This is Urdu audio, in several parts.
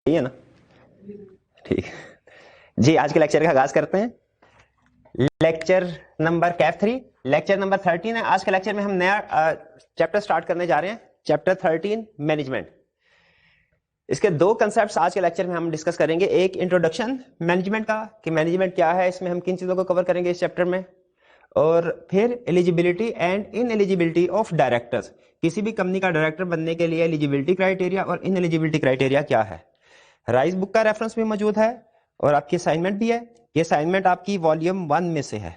ٹھیک ہے نا؟ ٹھیک جی، آج کے لیکچر کا آغاز کرتے ہیں. لیکچر نمبر کیف 3 لیکچر نمبر 13 ہے. آج کے لیکچر میں ہم نیا چیپٹر سٹارٹ کرنے جا رہے ہیں, چیپٹر 13 مینجمنٹ. اس کے دو کنسپٹس آج کے لیکچر میں ہم ڈسکس کریں گے. ایک انٹروڈکشن مینجمنٹ کا, کہ مینجمنٹ کیا ہے, اس میں ہم کن چیزوں کو کور کریں گے اس چیپٹر میں, اور پھر eligibility and in eligibility of directors. کسی بھی کمپنی کا ڈائریکٹر بننے کے لیے ایلیجیبلٹی کرائٹیریا اور ان ایلیجیبلٹی کرائٹیریا کیا ہے. رائز بک کا ریفرنس بھی موجود ہے اور آپ کی اسائنمنٹ بھی ہے. یہ اسائنمنٹ آپ کی والیوم 1 میں سے ہے.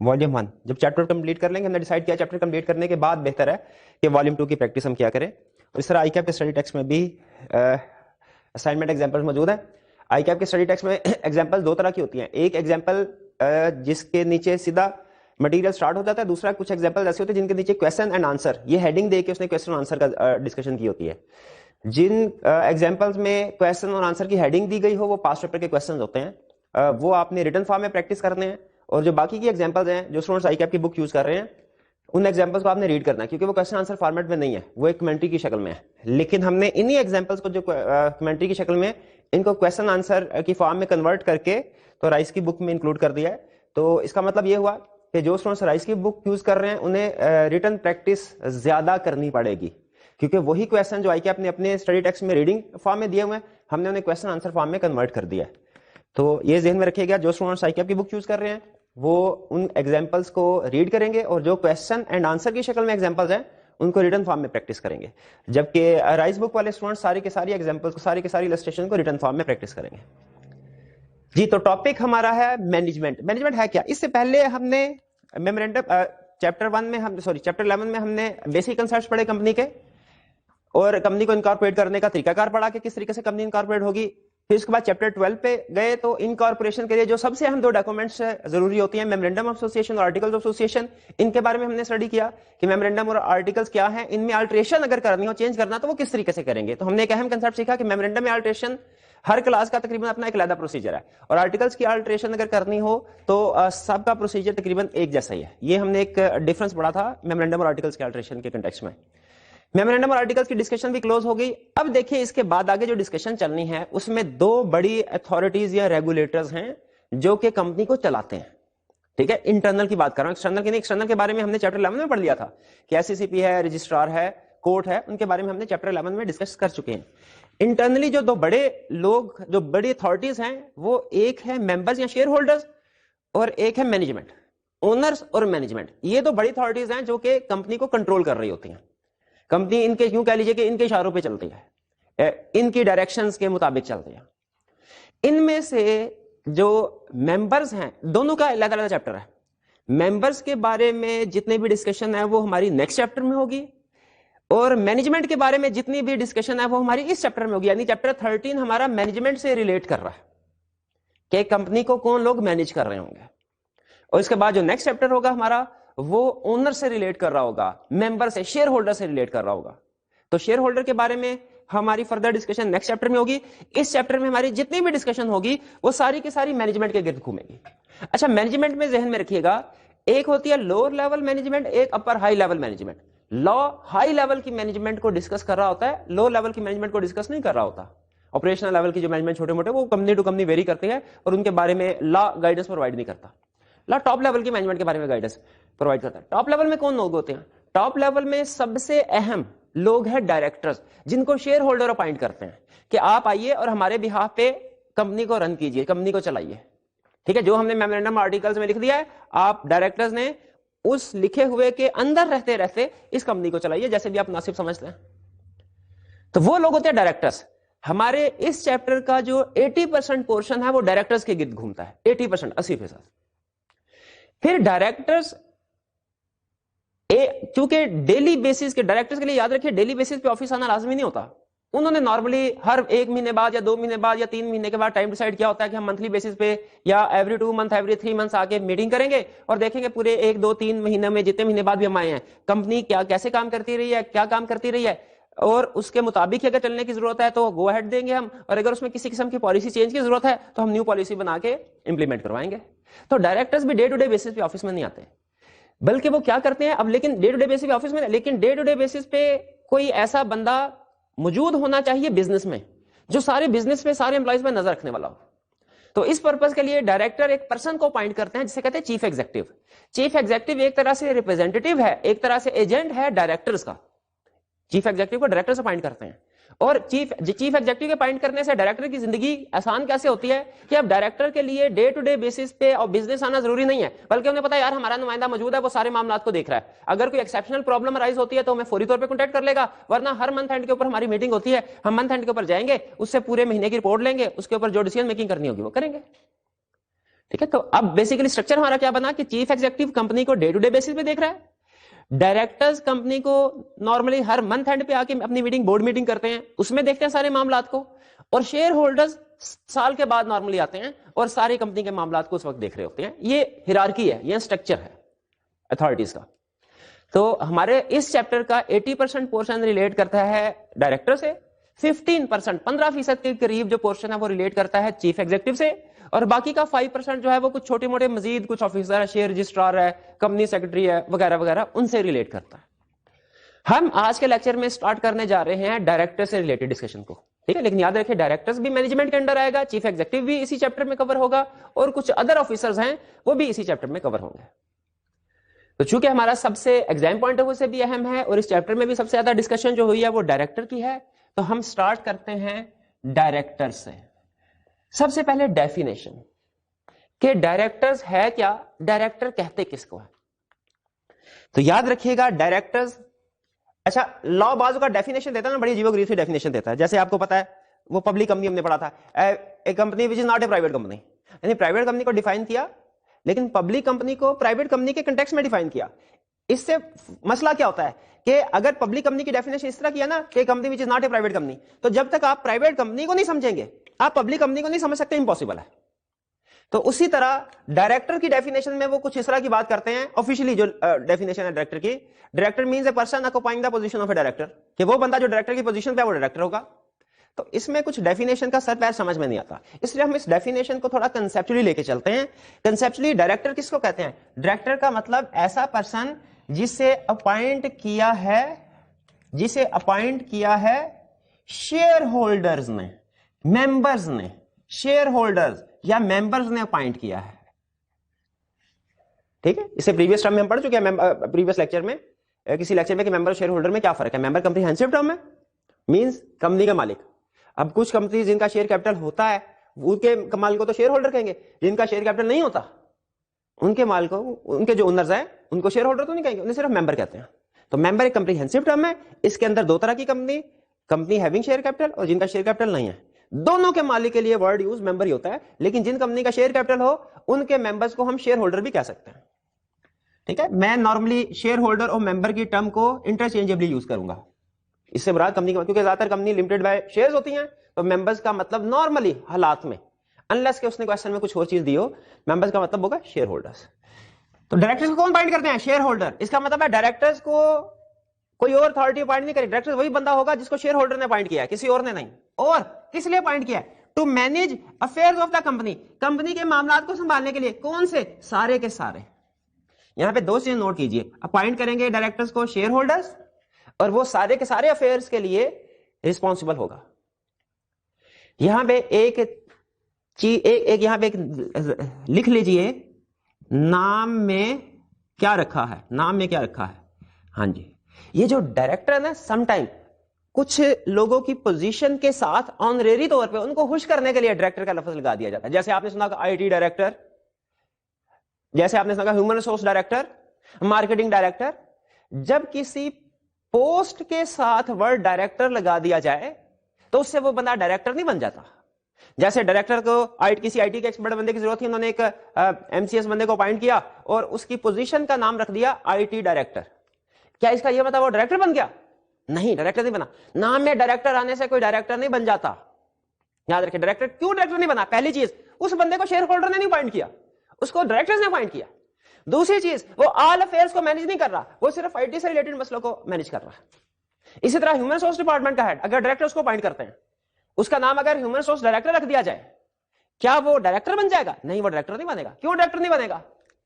والیوم 1 جب چیپٹر کمپلیٹ کر لیں گے, ہم نے ڈیسائیڈ کیا چیپٹر کمپلیٹ کرنے کے بعد بہتر ہے کہ والیوم 2 کی پریکٹس ہم کیا کریں. اس طرح آئی کیپ کے اسٹڈی ٹیکسٹ میں بھی اسائنمنٹ ایگزامپل موجود ہیں. آئی کیپ کے اسٹڈی ٹیکسٹ میں ایگزامپل دو طرح کی ہوتی ہیں. ایک ایگزامپل جس کے نیچے سیدھا مٹیریل سٹارٹ ہو جاتا ہے, دوسرا کچھ ایگزامپل ایسے ہوتے ہیں جن کے نیچے کویسچن اینڈ آنسر, یہ ہیڈنگ دے کے اس نے کویسچن آنسر کا ڈسکشن کی ہوتی ہے. جن ایگزامپلس میں کویسچن اور آنسر کی ہیڈنگ دی گئی ہو وہ پاسٹ پیپر کے کویسچنز ہوتے ہیں, وہ آپ نے ریٹن فارم میں پریکٹس کرنے ہیں. اور جو باقی کی ایگزامپلز ہیں جو اسٹوڈنٹس آئی کیپ کی بک یوز کر رہے ہیں, ان ایگزامپلس کو آپ نے ریڈ کرنا ہے, کیونکہ وہ کویسچن آنسر فارمیٹ میں نہیں ہے, وہ ایک کمنٹری کی شکل میں ہے. لیکن ہم نے انہی ایگزامپلس کو جو کمنٹری کی شکل میں, ان کو کویسچن آنسر کی فارم میں کنورٹ کر کے تو رائس کی بک میں انکلوڈ کر دیا ہے. تو اس کا مطلب یہ ہوا کہ جو اسٹوڈنٹس رائس کی بک یوز کر رہے ہیں انہیں ریٹن پریکٹس زیادہ کرنی پڑے گی, کیونکہ وہی کویسچن جو آئی کیپ نے اپنے اسٹڈی ٹیکسٹ میں ریڈنگ فارم میں دیے ہوئے ہیں, ہم نے انہیں کویسچن آنسر فارم میں کنورٹ کر دیا ہے. تو یہ ذہن میں رکھیے گا, جو اسٹوڈنٹس آئی کیپ کی بک یوز کر رہے ہیں وہ ان ایگزامپلس کو ریڈ کریں گے, اور جو کویسچن اینڈ آنسر کی شکل میں ایگزامپلس ہیں ان کو ریٹن فارم میں پریکٹس کریں گے. جبکہ رائس بک والے اسٹوڈنٹس ساری کے ساری ایگزامپلس کو, ساری کے ساری السٹریشن کو ریٹن فارم میں پریکٹس کریں گے. جی, تو ٹاپک ہمارا ہے مینجمنٹ. مینجمنٹ ہے کیا؟ اس سے پہلے ہم نے میمورینڈم چیپٹر 1 میں چیپٹر 11 میں ہم نے بیسک کنسپٹس پڑھے کمپنی کے, اور کمپنی کو انکارپوریٹ کرنے کا طریقہ کار پڑھا کہ کس طریقے سے کمپنی انکارپوریٹ ہوگی. پھر اس کے بعد چیپٹر 12 پہ گئے تو انکارپوریشن کے لیے جو سب سے اہم دو ڈاکومنٹس ضروری ہوتی ہیں, میمورینڈم آف ایسوسیشن اور آرٹیکلز آف ایسوسیشن, ان کے بارے میں ہم نے اسٹڈی کیا کہ میمورینڈم اور آرٹیکلز کیا ہیں, ان میں آلٹریشن اگر کرنی ہو, چینج کرنا, تو وہ کس طریقے سے کریں گے. تو ہم نے ایک اہم کنسپٹ سیکھا کہ میمورینڈم میں آلٹریشن ہر کلاس کا تقریباً اپنا ایک علیحدہ پروسیجر ہے, اور آرٹیکلز کی آلٹریشن اگر کرنی ہو تو سب کا پروسیجر تقریباً ایک جیسا ہی ہے. یہ ہم نے ایک ڈفرنس پڑھا تھا میمورینڈم اور آرٹیکلز کی آلٹریشن کے کنٹیکسٹ میں. میمورینڈم اور آرٹیکلز کی ڈسکشن بھی کلوز ہو گئی. اب دیکھیں اس کے بعد آگے جو ڈسکشن چلنی ہے اس میں دو بڑی اتھارٹیز یا ریگولیٹرز ہیں جو کہ کمپنی کو چلاتے ہیں. ٹھیک ہے, انٹرنل کی بات کر رہا ہوں, ایکسٹرنل کی نہیں. ایکسٹرنل کے بارے میں ہم نے چیپٹر 11 میں پڑھ لیا تھا کہ ایس سی پی ہے, رجسٹرار ہے, کورٹ ہے, ان کے بارے میں ہم نے چیپٹر 11 میں ڈسکس کر چکے ہیں. انٹرنلی جو دو بڑے لوگ, جو بڑی اتھارٹیز ہیں, وہ ایک ہے ممبرز یا شیئر ہولڈرز, اور ایک ہے مینجمنٹ, اونرز اور مینجمنٹ. یہ دو بڑی اتھارٹیز ہیں جو کہ کمپنی کو کنٹرول کر رہی ہوتی ہیں. کمپنی ان کے, کیوں کہہ لیجیے کہ ان کے اشاروں پہ چلتی ہے, ان کی ڈائریکشنز کے مطابق چلتی ہے. ان میں سے جو ممبرز ہیں, دونوں کا علیحدہ علیحدہ چیپٹر ہے. ممبرز کے بارے میں جتنے بھی ڈسکشن ہے وہ ہماری نیکسٹ چیپٹر میں ہوگی, اور مینجمنٹ کے بارے میں جتنی بھی ڈسکشن ہے وہ ہماری اس چیپٹر میں ہوگی. یعنی چیپٹر 13 ہمارا مینجمنٹ سے ریلیٹ کر رہا ہے کہ کمپنی کو کون لوگ مینج کر رہے ہوں گے. اور اس کے بعد جو نیکسٹ چیپٹر ہوگا ہمارا وہ اونر سے ریلیٹ کر رہا ہوگا, ممبر سے, شیئر ہولڈر سے ریلیٹ کر رہا ہوگا. تو شیئر ہولڈر کے بارے میں ہماری فردر ڈسکشن نیکسٹ چیپٹر میں ہوگی. اس چیپٹر میں ہماری جتنی بھی ڈسکشن ہوگی وہ ساری کی ساری مینجمنٹ کے گرد گھومے گی. اچھا, مینجمنٹ میں ذہن میں رکھیے گا, ایک ہوتی ہے لوور لیول مینجمنٹ, ایک اپر ہائی لیول مینجمنٹ. لا ہائی لیول کی مینجمنٹ کو ڈسکس کر رہا ہوتا ہے, لو لیول کی مینجمنٹ کو ڈسکس نہیں کر رہا ہوتا. آپریشنل لیول کی جو مینجمنٹ چھوٹے موٹے وہ کمپنی ٹو کمپنی ویری کرتے ہیں, اور ان کے بارے میں لا گائیڈنس پرووائڈ نہیں کرتا. لا ٹاپ لیول کی مینجمنٹ کے بارے میں گائیڈنس پرووائڈ کرتا ہے. ٹاپ لیول میں کون لوگ ہوتے ہیں؟ ٹاپ لیول میں سب سے اہم لوگ ہیں ڈائریکٹرز, جن کو شیئر ہولڈر اپائنٹ کرتے ہیں کہ آپ آئیے اور ہمارے بہاف پہ کمپنی کو رن کیجئے, کمپنی کو چلائیے. ٹھیک ہے, جو ہم نے میمورینڈم آرٹیکلز میں لکھ دیا ہے, آپ ڈائریکٹرز نے اس لکھے ہوئے کے اندر رہتے رہتے اس کمپنی کو چلائیے جیسے بھی آپ مناسب سمجھتے ہیں. تو وہ لوگ ہوتے ہیں ڈائریکٹرز. ہمارے اس چیپٹر کا جو 80% پورشن ہے وہ ڈائریکٹرز کے گرد گھومتا ہے, 80%, 80%. پھر ڈائریکٹرز چونکہ ڈیلی بیسس کے ڈائریکٹرز کے لیے یاد رکھیے ڈیلی بیسس پہ آفس آنا لازمی نہیں ہوتا. انہوں نے نارملی ہر 1 مہینے بعد یا 2 مہینے بعد یا 3 مہینے کے بعد ٹائم ڈیسائیڈ کیا ہوتا ہے کہ ہم منتھلی بیسس پہ یا ایوری 2 منتھ, ایوری 3 منتھس آ کے میٹنگ کریں گے اور دیکھیں گے پورے 1 2 3 مہینے میں جتنے مہینے بعد بھی ہم آئے ہیں کمپنی کیا کیسے کام کرتی رہی ہے, کیا کام کرتی رہی ہے, اور اس کے مطابق اگر چلنے کی ضرورت ہے تو گو ہیڈ دیں گے ہم, اور اگر اس میں کسی قسم کی پالیسی چینج کی ضرورت ہے تو ہم نیو پالیسی بنا کے امپلیمنٹ کروائیں گے. تو ڈائریکٹرز بھی ڈے ٹو ڈے بیسس پہ آفس میں نہیں آتے, بلکہ وہ کیا کرتے ہیں اب, لیکن ڈے ٹو ڈے بیسس پہ آفس میں, لیکن ڈے ٹو ڈے بیسس پہ کوئی ایسا بندہ موجود ہونا چاہیے بزنس میں جو سارے بزنس پہ سارے امپلائیز پہ نظر رکھنے والا ہو. تو اس پرپز کے لیے ڈائریکٹر ایک پرسن کو اپائنٹ کرتے ہیں جسے کہتے ہیں چیف ایگزیکٹو. چیف ایگزیکٹو ایک طرح سے ریپرزینٹیٹیو ہے, ایک طرح سے ایجنٹ ہے ڈائریکٹرز کا. چیف ایگزیکٹو کو ڈائریکٹرز اپائنٹ کرتے ہیں, اور چیف ایگزیکٹو کے اپائنٹ کرنے سے ڈائریکٹر کی زندگی آسان کیسے ہوتی ہے کہ اب ڈائریکٹر کے لیے ڈے ٹو ڈے بیسس پہ اور بزنس آنا ضروری نہیں ہے, بلکہ انہیں پتا ہے یار ہمارا نمائندہ موجود ہے, وہ سارے معاملات کو دیکھ رہا ہے. اگر کوئی ایکسیپشنل پرابلم رائز ہوتی ہے تو ہمیں فوری طور پہ کانٹیکٹ کر لے گا, ورنہ ہر منتھ اینڈ کے اوپر ہماری میٹنگ ہوتی ہے, ہم منتھ اینڈ کے اوپر جائیں گے, اس سے پورے مہینے کی رپورٹ لیں گے, اس کے اوپر جو ڈیسیژن میکنگ کرنی ہوگی وہ کریں گے. ٹھیک ہے, تو اب بیسیکلی اسٹرکچر ہمارا کیا بنا کہ چیف ایگزیکٹو کمپنی کو ڈے ٹو ڈے بیسس پہ دیکھ رہا ہے, ڈائریکٹرز کمپنی کو نارملی ہر منتھ اینڈ پہ آ کے اپنی میٹنگ بورڈ میٹنگ کرتے ہیں, اس میں دیکھتے ہیں سارے معاملات کو, اور شیئر ہولڈرز سال کے بعد نارملی آتے ہیں اور ساری کمپنی کے معاملات کو اس وقت دیکھ رہے ہوتے ہیں. یہ ہیرارکی ہے, یہ اسٹرکچر ہے اتھارٹیز کا. تو ہمارے اس چیپٹر کا 80% پورشن ریلیٹ کرتا ہے ڈائریکٹر سے, 15% 15% کے قریب جو پورشن ہے وہ ریلیٹ کرتا ہے چیف ایگزیکٹو سے, اور باقی کا 5% جو ہے وہ کچھ چھوٹے موٹے مزید کچھ آفیسر ہے, شیئر رجسٹرار ہے, کمپنی سیکرٹری ہے, وغیرہ وغیرہ, ان سے ریلیٹ کرتا ہے. ہم آج کے لیکچر میں سٹارٹ کرنے جا رہے ہیں ڈائریکٹر سے ریلیٹڈ ڈسکشن کو. ٹھیک ہے, لیکن یاد رکھیں ڈائریکٹرز بھی مینجمنٹ کے انڈر آئے گا, چیف ایگزیکٹو بھی اسی چیپٹر میں کور ہوگا, اور کچھ ادر آفیسرز ہیں وہ بھی اسی چیپٹر میں کور ہوں گے. تو چونکہ ہمارا سب سے ایگزام پوائنٹ آف ویو سے بھی اہم ہے اور اس چیپٹر میں بھی سب سے زیادہ ڈسکشن جو ہوئی ہے وہ ڈائریکٹر کی ہے, تو ہم سٹارٹ کرتے ہیں ڈائریکٹر سے. سب سے پہلے ڈیفینیشن کہ ڈائریکٹرز ہے کیا, ڈائریکٹر کہتے کس کو ہے. تو یاد رکھیے گا ڈائریکٹرز, اچھا لا بازو کا ڈیفینیشن دیتا ہے نا, بڑی عجیب و غریب سی ڈیفینیشن دیتا ہے. جیسے آپ کو پتا ہے وہ پبلک کمپنی ہم نے پڑھا تھا, a company which is not a private company, یعنی پرائیویٹ کمپنی کو ڈیفائن کیا لیکن پبلک کمپنی کو پرائیویٹ کمپنی کے کنٹیکسٹ میں ڈیفائن کیا. اس سے مسئلہ کیا ہوتا ہے کہ اگر پبلک کمپنی کی ڈیفینیشن اس طرح کیا نا کہ company which is not a private company, تو جب تک آپ پرائیویٹ کمپنی کو نہیں سمجھیں گے آپ پبلک کمپنی کو نہیں سمجھ سکتے, امپاسبل ہے. تو اسی طرح ڈائریکٹر کی ڈیفینیشن میں وہ کچھ اس طرح کی بات کرتے ہیں آفیشلی جو ڈیفینیشن ہے ڈائریکٹر کی. Director means a person occupying the position of a director, کہ وہ بندہ جو ڈائریکٹر کی پوزیشن پہ ہے وہ ڈائریکٹر ہوگا. تو اس میں کچھ ڈیفینیشن کا سر پیر سمجھ میں نہیں آتا, اس لیے ہم اس ڈیفینیشن کو تھوڑا کنسیپچولی لے کے چلتے ہیں. کنسیپچولی ڈائریکٹر کس کو کہتے ہیں؟ ڈائریکٹر کا مطلب ایسا پرسن جسے اپائنٹ کیا ہے شیئر ہولڈرز نے, ممبرز نے, شیئر ہولڈرز یا ممبرز نے اپائنٹ کیا ہے. ٹھیک ہے, اسے پریویس ٹرم میں ہم پڑھ چکے ہیں پریویس لیکچر میں, کسی لیکچر میں کہ ممبر شیئر ہولڈر میں کیا فرق ہے. ممبر کمپریہنسو ٹرم ہے, مینز کمپنی کا مالک. اب کچھ کمپنی جن کا شیئر کیپٹل ہوتا ہے ان کے مال کو تو شیئر ہولڈر کہیں گے, جن کا شیئر کیپٹل نہیں ہوتا ان کے مال کو, ان کے جو اونرز ہیں ان کو شیئر ہولڈر تو نہیں کہیں گے, انہیں صرف ممبر کہتے ہیں. تو ممبر ایک کمپریہنسو ٹرم ہے, اس کے اندر دو طرح کی کمپنی ہیونگ شیئر کیپٹل اور جن کا شیئر کیپٹل نہیں ہے. دونوں کے مالک کے لیے ورڈ یوز ممبر ہی ہوتا ہے, لیکن جن کمپنی کا شیئر کیپٹل ہو ان کے ممبرز کو ہم شیئر ہولڈر بھی کہہ سکتے ہیں. ٹھیک ہے, میں نارملی شیئر ہولڈر اور ممبر کی ٹرم کو انٹرچینجبلی یوز کروں گا. اس سے مراد کمپنی, کیونکہ زیادہ تر کمپنی لمیٹڈ بائی شیئرز ہوتی ہیں, تو ممبرز کا مطلب نارملی حالات میں انلیس کہ اس نے کوشچن میں کچھ اور چیز دی ہو, ممبرز کا مطلب ہوگا شیئر ہولڈرز. تو ڈائریکٹرز کو کون اپائنٹ کرتے ہیں؟ Share holder. اس کا مطلب ہے ڈائریکٹرز کو کوئی اور اتھارٹی اپائنٹ نہیں کرے, ڈائریکٹر وہی بندہ ہوگا جس کو شیئر ہولڈر نے اپائنٹ کیا ہے, کسی اور نے نہیں. اور کس لیے اپائنٹ کیا ہے؟ To manage affairs of the company, company کے معاملات کو سنبھالنے کے لیے. کون سے؟ سارے کے سارے. یہاں پہ دو چیزیں نوٹ کیجئے, اپائنٹ کریں گے ڈائریکٹرز کو شیئر ہولڈرز, اور وہ سارے کے سارے افیئرز کے لیے ریسپانسبل ہوگا. یہاں پہ ایک یہاں پہ لکھ لیجئے, نام میں کیا رکھا ہے, نام میں کیا رکھا ہے. ہاں جی, یہ جو ڈائریکٹر ہے نا, سم ٹائم کچھ لوگوں کی پوزیشن کے ساتھ آنریری طور پہ ان کو خوش کرنے کے لیے ڈائریکٹر کا لفظ لگا دیا جاتا ہے. جیسے آپ نے سنا آئی ٹی ڈائریکٹر, جیسے آپ نے سنا human resource director, marketing director. جب کسی پوسٹ کے ساتھ ورڈ ڈائریکٹر لگا دیا جائے تو اس سے وہ بندہ ڈائریکٹر نہیں بن جاتا. جیسے ڈائریکٹر کو کسی آئی ٹی کے ایکسپرٹ بندے کی ضرورت تھی, انہوں نے ایک ایم سی ایس بندے کو اپائنٹ کیا اور اس کی پوزیشن کا نام رکھ دیا آئی ٹی ڈائریکٹر. کیا اس کا یہ مطلب وہ ڈائریکٹر بن گیا؟ نہیں, ڈائریکٹر نہیں بنا. نام میں ڈائریکٹر آنے سے کوئی ڈائریکٹر نہیں بن جاتا. یاد رکھیں, ڈائریکٹر کیوں ڈائریکٹر نہیں بنا؟ پہلی چیز, اس بندے کو شیئر ہولڈر نے نہیں اپائنٹ کیا, اس کو ڈائریکٹر نے اپائنٹ کیا. دوسری چیز, وہ آل افیئرز کو مینج نہیں کر رہا, وہ صرف آئی ٹی سے ریلیٹڈ مسئلوں کو مینج کر رہا ہے. اسی طرح ہیومن ریسورس ڈپارٹمنٹ کا ہیڈ, اگر ڈائریکٹر اس کو اپائنٹ کرتے ہیں, اس کا نام اگر ہیومن ریسورس ڈائریکٹر رکھ دیا جائے, کیا وہ ڈائریکٹر بن جائے گا؟ نہیں, وہ ڈائریکٹر نہیں بنے گا. کیوں ڈائریکٹر نہیں بنے گا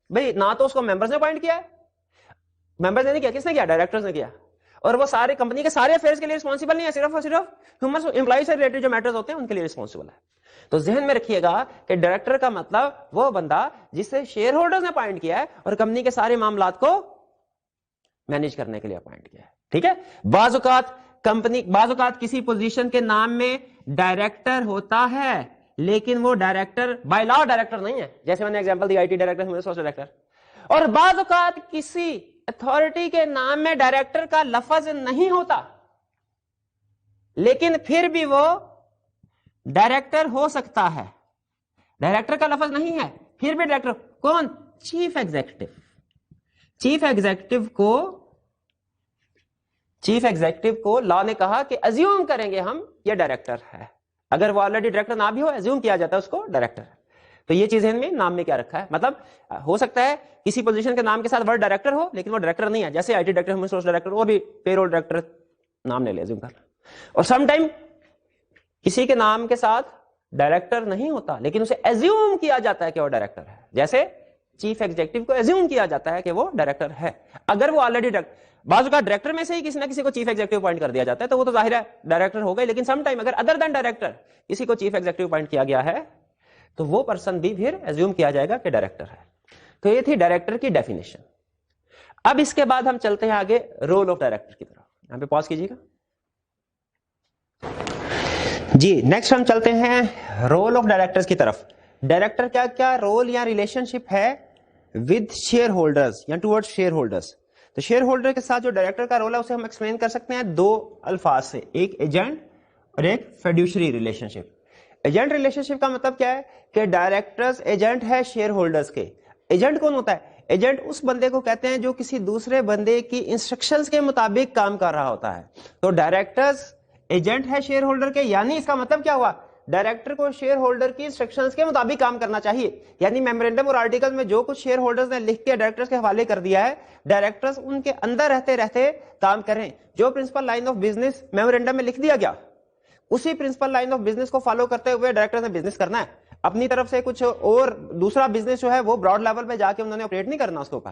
بھائی؟ نہ تو اس کو ممبرز نے اپائنٹ کیا ہے, ممبرز نے نہیں کیا, کس نے کیا؟ ڈائریکٹرز نے کیا. اور وہ سارے کمپنی کے سارے افیئرز کے لیے رسپانسبل نہیں ہے, صرف اور صرف ہیومن امپلائی سے ریلیٹڈ جو میٹرز ہوتے ہیں ان کے لیے رسپانسبل ہے. تو ذہن میں رکھیے گا کہ ڈائریکٹر کا مطلب وہ بندہ جسے شیئر ہولڈرز نے اپائنٹ کیا ہے اور کمپنی کے سارے معاملات کو مینج کرنے کے لیے اپائنٹ کیا ہے. ٹھیک ہے. بعض اوقات کسی پوزیشن کے نام میں ڈائریکٹر ہوتا ہے لیکن وہ ڈائریکٹر بائی لا ڈائریکٹر نہیں ہے, جیسے میں نے example the I T director, human resource director. اور بعض اوقات کسی اتھارٹی کے نام میں ڈائریکٹر کا لفظ نہیں ہوتا لیکن پھر بھی وہ ڈائریکٹر ہو سکتا ہے. ڈائریکٹر کا لفظ نہیں ہے پھر بھی ڈائریکٹر. کون؟ Chief executive. چیف ایگزیکٹو کو لا نے کہا کہ ازیوم کریں گے ہم یہ ڈائریکٹر ہے. اگر وہ آلریڈی ڈائریکٹر نہ بھی ہو ازیوم کیا جاتا ہے اس کو ڈائریکٹر ہے. تو یہ چیزیں میں نام میں کیا رکھا ہے, مطلب ہو سکتا ہے کسی پوزیشن کے نام کے ساتھ ورڈ ڈائریکٹر ہو لیکن وہ ڈائریکٹر نہیں ہے, جیسے I T director, human resource director, وہ بھی پے رول ڈائریکٹر نام لے لے ازیوم کر. اور سم ٹائم کسی کے نام کے ساتھ ڈائریکٹر نہیں ہوتا لیکن اسے ایزیوم کیا جاتا ہے کہ وہ ڈائریکٹر ہے, جیسے چیف ایگزیکٹو کو ایزیوم کیا جاتا ہے کہ وہ ڈائریکٹر ہے اگر وہ آلریڈی بعض اوقات ڈائریکٹر میں سے ہی کسی نہ کسی کو چیف ایگزیکٹو اپوائنٹ کر دیا جاتا ہے تو وہ تو ظاہر ہے ڈائریکٹر ہو گئے, لیکن سم ٹائم اگر ادر دین ڈائریکٹر کسی کو چیف ایگزیکٹو اپوائنٹ کیا گیا ہے تو وہ پرسن بھی پھر ایزیوم کیا جائے گا کہ ڈائریکٹر ہے. تو یہ تھی ڈائریکٹر کی ڈیفینیشن. اب اس کے بعد ہم چلتے ہیں آگے رول آف ڈائریکٹر کی طرف. یہاں پہ پاز کیجیے گا جی. نیکسٹ ہم چلتے ہیں رول آف ڈائریکٹر کی طرف. ڈائریکٹر کیا کیا رول یا ریلیشن شپ ہے ود شیئر ہولڈرز یا ٹوورڈ شیئر ہولڈرز. تو شیئر ہولڈر کے ساتھ جو ڈائریکٹر کا رول ہے اسے ہم ایکسپلین کر سکتے ہیں دو الفاظ سے, ایک ایجنٹ اور ایک فیڈیوشری ریلیشن شپ. ایجنٹ ریلیشن شپ کا مطلب کیا ہے کہ ڈائریکٹرز ایجنٹ ہے شیئر ہولڈرز کے. ایجنٹ کون ہوتا ہے؟ ایجنٹ اس بندے کو کہتے ہیں جو کسی دوسرے بندے کی انسٹرکشنز کے مطابق کام کر رہا ہوتا ہے. تو ڈائریکٹرز ایجنٹ ہے شیئر ہولڈر کے, یعنی اس کا مطلب کیا ہوا, ڈائریکٹر کو شیئر ہولڈر کی انسٹرکشنز کے مطابق کام کرنا چاہیے. یعنی میمورینڈم اور آرٹیکل میں جو کچھ شیئر ہولڈرز نے لکھ کے ڈائریکٹرز کے حوالے کر دیا ہے, ڈائریکٹرز ان کے اندر رہتے رہتے کام کریں. جو principal line of business memorandum میں لکھ دیا گیا اسی پرنسپل لائن آف بزنس کو فالو کرتے ہوئے ڈائریکٹر نے بزنس کرنا ہے. اپنی طرف سے کچھ اور دوسرا بزنس جو ہے وہ براڈ لیول پہ جا کے انہوں نے آپریٹ نہیں کرنا اس کے اوپر.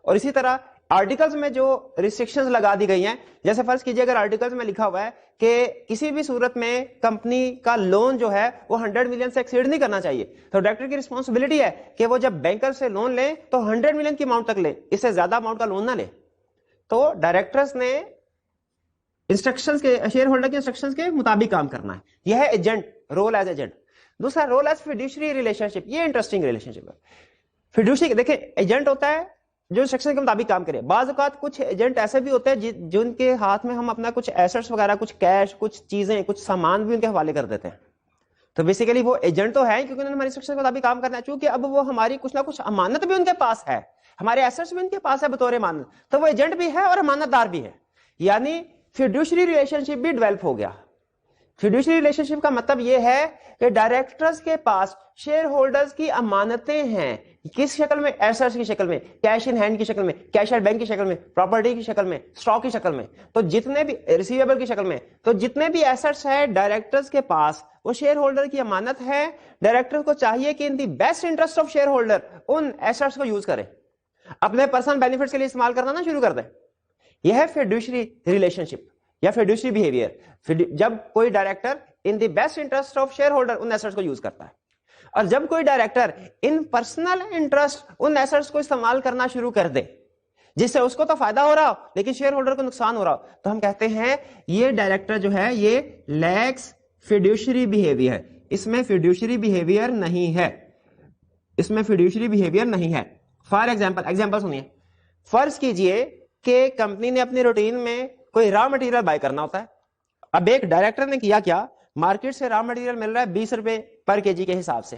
اور اسی طرح آرٹیکلز میں جو ریسٹرکشنز لگا دی گئی ہیں, جیسے فرض کیجئے اگر آرٹیکلز میں لکھا ہوا ہے کہ کسی بھی صورت میں کمپنی کا لون جو ہے وہ 100 ملین سے ایکسیڈ نہیں کرنا چاہیے, تو ڈائریکٹر کی رسپانسبلٹی ہے کہ وہ جب بینکر سے لون لیں تو 100 ملین کی اماؤنٹ تک لیں, اس سے زیادہ اماؤنٹ کا لون نہ لیں. تو ڈائریکٹرز نے انسٹرکشنز کے شیئر ہولڈر کے انسٹرکشنز کے مطابق کام کرنا ہے. یہ ہے ایجنٹ, رول ایز ایجنٹ. دوسرا رول ایز فیڈیوشری ریلیشن شپ. یہ انٹرسٹنگ ریلیشن شپ ہے. فیڈیوشری دیکھیں ایجنٹ ہوتا ہے جو انسٹرکشن کے مطابق کام کرے. بعض اوقات کچھ ایجنٹ ایسے بھی ہوتے ہیں جن کے ہاتھ میں ہم اپنا کچھ ایسٹس وغیرہ, کچھ کیش, کچھ چیزیں, کچھ سامان بھی ان کے حوالے کر دیتے ہیں. تو بیسیکلی وہ ایجنٹ تو ہے کیونکہ انہوں نے ہماری انسٹرکشن کے مطابق کام کرنا ہے. چونکہ اب وہ ہماری کچھ نہ کچھ امانت بھی ان کے پاس ہے, ہمارے ایسٹس بھی ان کے پاس ہے بطور امانت, تو وہ ایجنٹ بھی ہے اور امانت دار بھی ہے. یعنی فیڈیوشری ریلیشن شپ بھی ڈیولپ ہو گیا. فیڈیوشری ریلیشن شپ کا مطلب یہ ہے کہ ڈائریکٹرز کے پاس شیئر ہولڈرز کی امانتیں ہیں. کس شکل میں؟ ایسٹس کی شکل میں, کیش ان ہینڈ کی شکل میں, کیش ایٹ بینک کی شکل میں, پراپرٹی کی شکل میں, اسٹاک کی شکل میں. تو جتنے بھی ریسیویبل کی شکل میں, تو جتنے بھی ایسٹس ہیں ڈائریکٹرز کے پاس وہ شیئر ہولڈر کی امانت ہے. ڈائریکٹر کو چاہیے کہ in the best interest of share holder ان ایسٹس کو یوز کرے, اپنے پرسنل بینیفٹس کے لیے استعمال کرنا نہ شروع کر دیں. یہ ہے فیڈیوشری ریلیشن شپ یا فیڈیوشری بیہیویئر. جب کوئی director in the best interest of share holder ان ایسٹس کو یوز کرتا ہے, اور جب کوئی director in personal interest in assets کو استعمال کرنا شروع کر دے جس سے اس کو تو فائدہ ہو رہا ہو لیکن شیئر ہولڈر کو نقصان ہو رہا ہو, تو ہم کہتے ہیں یہ ڈائریکٹر جو ہے یہ لیکس فیڈیوشری بیہیویئر. اس میں فیڈیوشری بیہیویئر نہیں ہے, اس میں فیڈیوشری بیہیویئر نہیں ہے. فار ایگزامپل سنیے. فرض کیجئے کہ کمپنی نے اپنی روٹین میں کوئی را مٹیریل بائی کرنا ہوتا ہے. اب ایک ڈائریکٹر نے کیا مارکیٹ سے را مٹیریل مل رہا ہے 20 روپے پر کے جی کے حساب سے.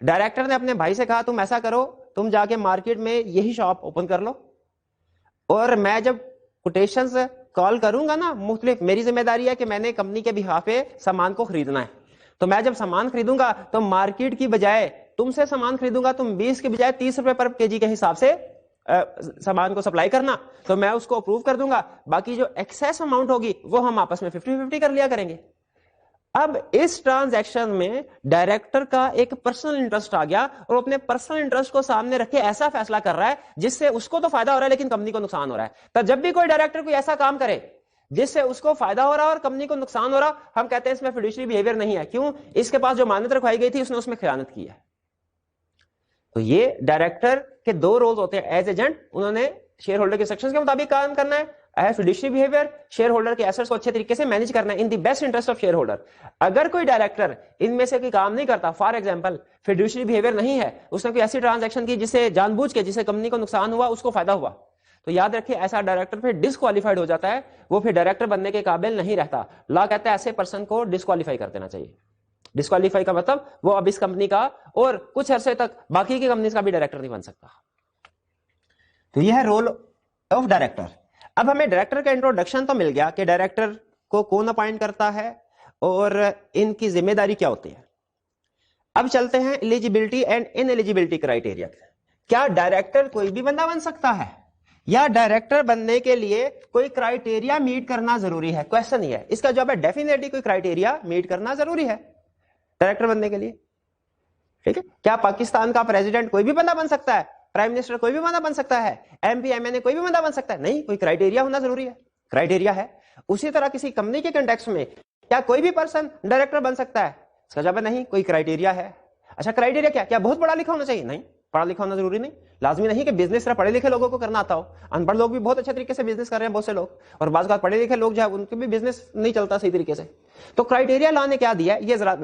ڈائریکٹر نے اپنے بھائی سے کہا تم ایسا کرو, تم جا کے مارکیٹ میں یہی شاپ اوپن کر لو, اور میں جب کوٹیشنز کال کروں گا نا مختلف, میری ذمہ داری ہے کہ میں نے کمپنی کے بہاف پہ سامان کو خریدنا ہے. تو میں جب سامان خریدوں گا تو مارکیٹ کی بجائے تم سے سامان خریدوں گا, تم 20 کی بجائے 30 روپے پر کے جی کے حساب سے سامان کو سپلائی کرنا, تو میں اس کو اپروو کر دوں گا. باقی جو ایکسیس اماؤنٹ ہوگی وہ ہم آپس میں 50-50 کر لیا کریں گے. اب اس ٹرانزیکشن میں ڈائریکٹر کا ایک پرسنل انٹرسٹ آ گیا اور اپنے پرسنل انٹرسٹ کو سامنے رکھے ایسا فیصلہ کر رہا ہے جس سے اس کو تو فائدہ ہو رہا ہے لیکن کمپنی کو نقصان ہو رہا ہے. تو جب بھی کوئی ڈائریکٹر کوئی ایسا کام کرے جس سے اس کو فائدہ ہو رہا ہے اور کمپنی کو نقصان ہو رہا, ہم کہتے ہیں اس میں فیڈوشری بیہیویئر نہیں ہے. کیوں؟ اس کے پاس جو مانیت رکھوائی گئی تھی اس نے اس میں خیانت کی ہے. تو یہ ڈائریکٹر کے دو رولز ہوتے ہیں. ایز ایجنٹ انہوں نے شیئر ہولڈر کے انسٹرکشنز کے مطابق کام کرنا ہے. As fiduciary behaviour share holder کے ایسٹس کو اچھے طریقے سے مینج کرنا ہے in the best interest of share holder. اگر کوئی ڈائریکٹر ان میں سے کوئی کام نہیں کرتا, فار ایگزامپل فیڈوشری بیہیویئر نہیں ہے, اس نے کوئی ایسی ٹرانزیکشن کی جسے جان بوجھ کے جسے کمپنی کو نقصان ہوا اس کو فائدہ ہوا, تو یاد رکھیے ایسا ڈائریکٹر پھر ڈسکوالیفائڈ ہو جاتا ہے, وہ پھر ڈائریکٹر بننے کے قابل نہیں رہتا. لا کہتا ہے ایسے پرسن کو ڈسکوالیفائی کر دینا چاہیے. ڈسکوالیفائی کا مطلب وہ اب اس کمپنی کا اور کچھ عرصے تک باقی کی کمپنیز کا بھی ڈائریکٹر نہیں بن سکتا. تو یہ ہے رول آف ڈائریکٹر. اب ہمیں ڈائریکٹر کا انٹروڈکشن تو مل گیا کہ ڈائریکٹر کو کون اپائنٹ کرتا ہے اور ان کی ذمہ داری کیا ہوتی ہے. اب چلتے ہیں eligibility and in eligibility criteria. کیا ڈائریکٹر کوئی بھی بندہ بن سکتا ہے یا ڈائریکٹر بننے کے لیے کوئی کرائٹیریا میٹ کرنا ضروری ہے؟ کوشچن یہ ہے. اس کا جواب ہے ڈیفینیٹلی کوئی کرائٹیریا میٹ کرنا ضروری ہے ڈائریکٹر بننے کے لیے. ٹھیک ہے. کیا پاکستان کا پریزیڈنٹ کوئی بھی بندہ بن سکتا ہے؟ پرائم منسٹر کوئی بھی بندہ بن سکتا ہے؟ ایم پی ایم این اے کوئی بھی بندہ بن سکتا ہے؟ نہیں, کوئی کرائٹیریا ہونا ضروری ہے. کرائٹیریا ہے. اسی طرح کسی کمپنی کے کنٹیکسٹ میں کیا کوئی بھی پرسن ڈائریکٹر بن سکتا ہے؟ اس کا جواب ہے نہیں, کوئی کرائٹیریا ہے. اچھا کرائٹیریا کیا بہت پڑھا لکھا ہونا چاہیے؟ نہیں, پڑھا لکھا ہونا ضروری نہیں. لازمی نہیں کہ بزنس صرف پڑھے لکھے لوگوں کو کرنا آتا ہو. ان پڑھ لوگ بھی بہت اچھے طریقے سے بزنس کر رہے ہیں بہت سے لوگ, اور بعض اوقات پڑھے لکھے لوگ جو ہے ان کے بھی بزنس نہیں چلتا صحیح طریقے سے. تو کرائٹیریا لا نے کیا دیا یہ ذرا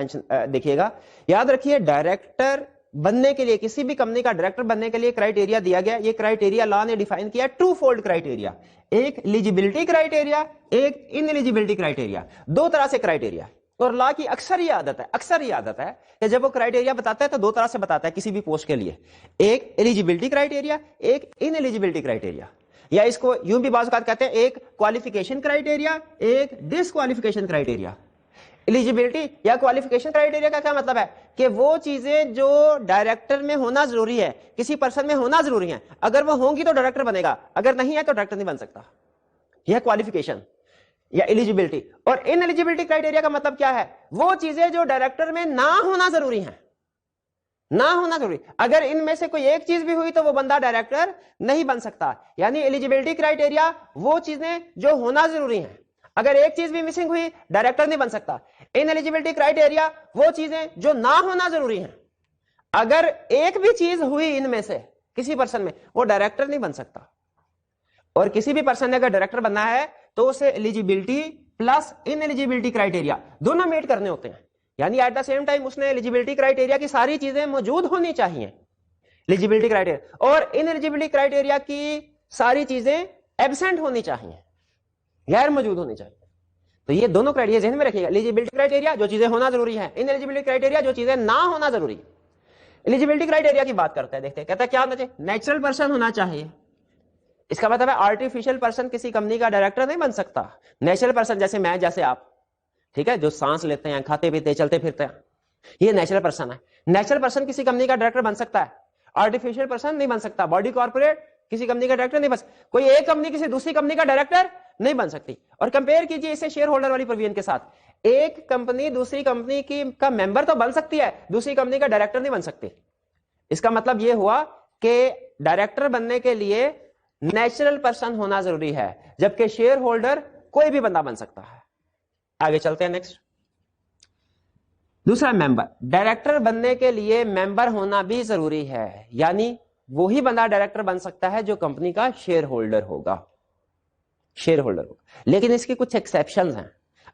دیکھیے گا. یاد رکھیے ڈائریکٹر بننے کے لیے, کسی بھی کمپنی کا ڈائریکٹر بننے کے لیے کرائٹیریا دیا گیا. یہ کرائٹیریا لا نے ڈیفائن کیا ٹو فولڈ کرائٹیریا. ایک ایلیجیبلٹی کرائٹیریا, ایک ان ایلیجیبلٹی کرائٹیریا. دو طرح سے کرائٹیریا. اور لا کی اکثر یہ عادت ہے کہ جب وہ کرائٹیریا بتاتا ہے تو دو طرح سے بتاتا ہے کسی بھی پوسٹ کے لیے. ایک ایلیجیبلٹی کرائٹیریا, ایک ان ایلیجیبلٹی کرائٹیریا. یا اس کو یوں بھی بعض اوقات کہتے ہیں ایک کوالیفیکیشن کرائٹیریا, ایک ڈسکوالیفیکیشن کرائٹیریا. ایلیجیبلٹی یا کوالیفیکیشن کرائٹیریا کا کیا مطلب ہے کہ وہ چیزیں جو ڈائریکٹر میں ہونا ضروری ہے, کسی پرسن میں ہونا ضروری ہے, اگر وہ ہوں گی تو ڈائریکٹر بنے گا, اگر نہیں ہے تو ڈائریکٹر نہیں بن سکتا. یہ کوالیفیکیشن یا ایلیجیبلٹی. اور ان ایلیجیبلٹی کرائٹیریا کا مطلب کیا ہے؟ وہ چیزیں جو ڈائریکٹر میں نہ ہونا ضروری ہیں, نہ ہونا ضروری. اگر ان میں سے کوئی ایک چیز بھی ہوئی تو وہ بندہ ڈائریکٹر نہیں بن سکتا. یعنی ایلیجیبلٹی کرائٹیریا وہ چیزیں جو ہونا ضروری ہیں, اگر ایک چیز بھی مسنگ ہوئی ڈائریکٹر نہیں بن سکتا. ان ایلیجیبلٹی کرائٹیریا وہ چیزیں جو نہ ہونا ضروری ہیں, اگر ایک بھی چیز ہوئی ان میں سے کسی پرسن میں وہ ڈائریکٹر نہیں بن سکتا. اور کسی بھی پرسن نے اگر ڈائریکٹر بننا ہے تو اسے ایلیجیبلٹی پلس ان ایلیجیبلٹی کرائٹیریا دونوں میٹ کرنے ہوتے ہیں. یعنی ایٹ دا سیم ٹائم اس نے ایلیجیبلٹی کرائٹیریا کی ساری چیزیں موجود ہونی چاہیے, ایلیجیبلٹی کرائٹیریا, اور ان ایلیجیبلٹی کرائٹیریا کی ساری چیزیں ایبسنٹ ہونی چاہیے, غیر موجود ہونی چاہیے. تو یہ دونوں کرائٹیریا ذہن میں رکھیے گا. ایلیجیبلٹی کرائٹیریا جو چیزیں ہونا ضروری ہے, ان ایلیجیبلٹی کرائٹیریا جو چیزیں نہ ہونا ضروری. ایلیجیبلٹی کرائٹیریا کی بات کرتے ہیں, دیکھتے ہیں کہتا ہے کیا ہونا چاہیے؟ نیچرل پرسن ہونا چاہیے. اس کا مطلب ہے آرٹیفیشل پرسن کسی کمپنی کا ڈائریکٹر نہیں بن سکتا. نیچرل پرسن جیسے میں, جیسے آپ, ٹھیک ہے, جو سانس لیتے ہیں, کھاتے پیتے, چلتے پھرتے ہیں, یہ نیچرل پرسن ہے. نیچرل پرسن کسی کمپنی کا ڈائریکٹر بن سکتا ہے, آرٹیفیشل پرسن نہیں بن سکتا. باڈی کارپوریٹ کسی کمپنی کا ڈائریکٹر نہیں بن سکتا. کوئی ایک کمپنی کسی دوسری کمپنی کا ڈائریکٹر نہیں بن سکتی. اور کمپیئر کیجیے اسے شیئر ہولڈر والی پروویژن کے ساتھ. ایک کمپنی دوسری کمپنی کی کا ممبر تو بن سکتی ہے, دوسری کمپنی کا ڈائریکٹر نہیں بن سکتی. اس کا مطلب یہ ہوا کہ ڈائریکٹر بننے کے لیے نیچرل پرسن ہونا ضروری ہے, جبکہ شیئر ہولڈر کوئی بھی بندہ بن سکتا ہے. آگے چلتے ہیں نیکسٹ. دوسرا ممبر. ڈائریکٹر بننے کے لیے ممبر ہونا بھی ضروری ہے, یعنی وہی بندہ ڈائریکٹر بن سکتا ہے جو کمپنی کا شیئر ہولڈر ہوگا, شیئر ہولڈر ہوگا. لیکن اس کی کچھ ایکسیپشنز ہیں.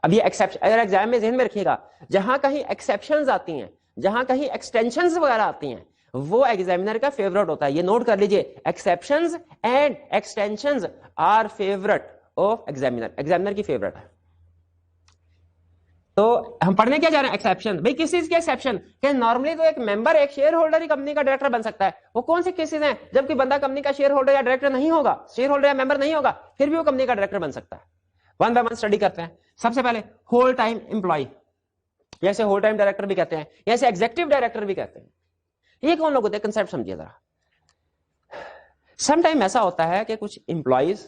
اب یہ ایکسیپشن اگر ایگزام میں ذہن میں رکھیے گا, جہاں کہیں ایکسیپشنز آتی ہیں, جہاں کہیں ایکسٹینشنز وغیرہ آتی ہیں, وہ ایگزامینر کا فیورٹ ہوتا ہے. یہ نوٹ کر لیجئے, exceptions and extensions are favourite of examiner, examiner کی فیورٹ ہے. تو ہم پڑھنے کیا جا رہے ہیں؟ ایکسیپشن. بھائی کس چیز کی ایکسیپشن؟ کہ نارملی تو ایک ممبر, ایک شیئر ہولڈر ہی کمپنی کا ڈائریکٹر بن سکتا ہے. وہ کون سی کیسز ہیں؟ جب کوئی بندہ کمپنی کا شیئر ہولڈر یا ڈائریکٹر نہیں ہوگا, شیئر ہولڈر یا ممبر نہیں ہوگا, پھر بھی وہ کمپنی کا ڈائریکٹر بن سکتا ہے. ون بائی ون اسٹڈی کرتے ہیں. سب سے پہلے ہول ٹائم امپلائی, جیسے ہول ٹائم ڈائریکٹر بھی کہتے ہیں, جیسے ایگزیکٹو ڈائریکٹر بھی کہتے ہیں. یہ کون لوگ ہوتے ہیں؟ کنسپٹ سمجھیے ذرا. سم ٹائم ایسا ہوتا ہے کہ کچھ امپلائیز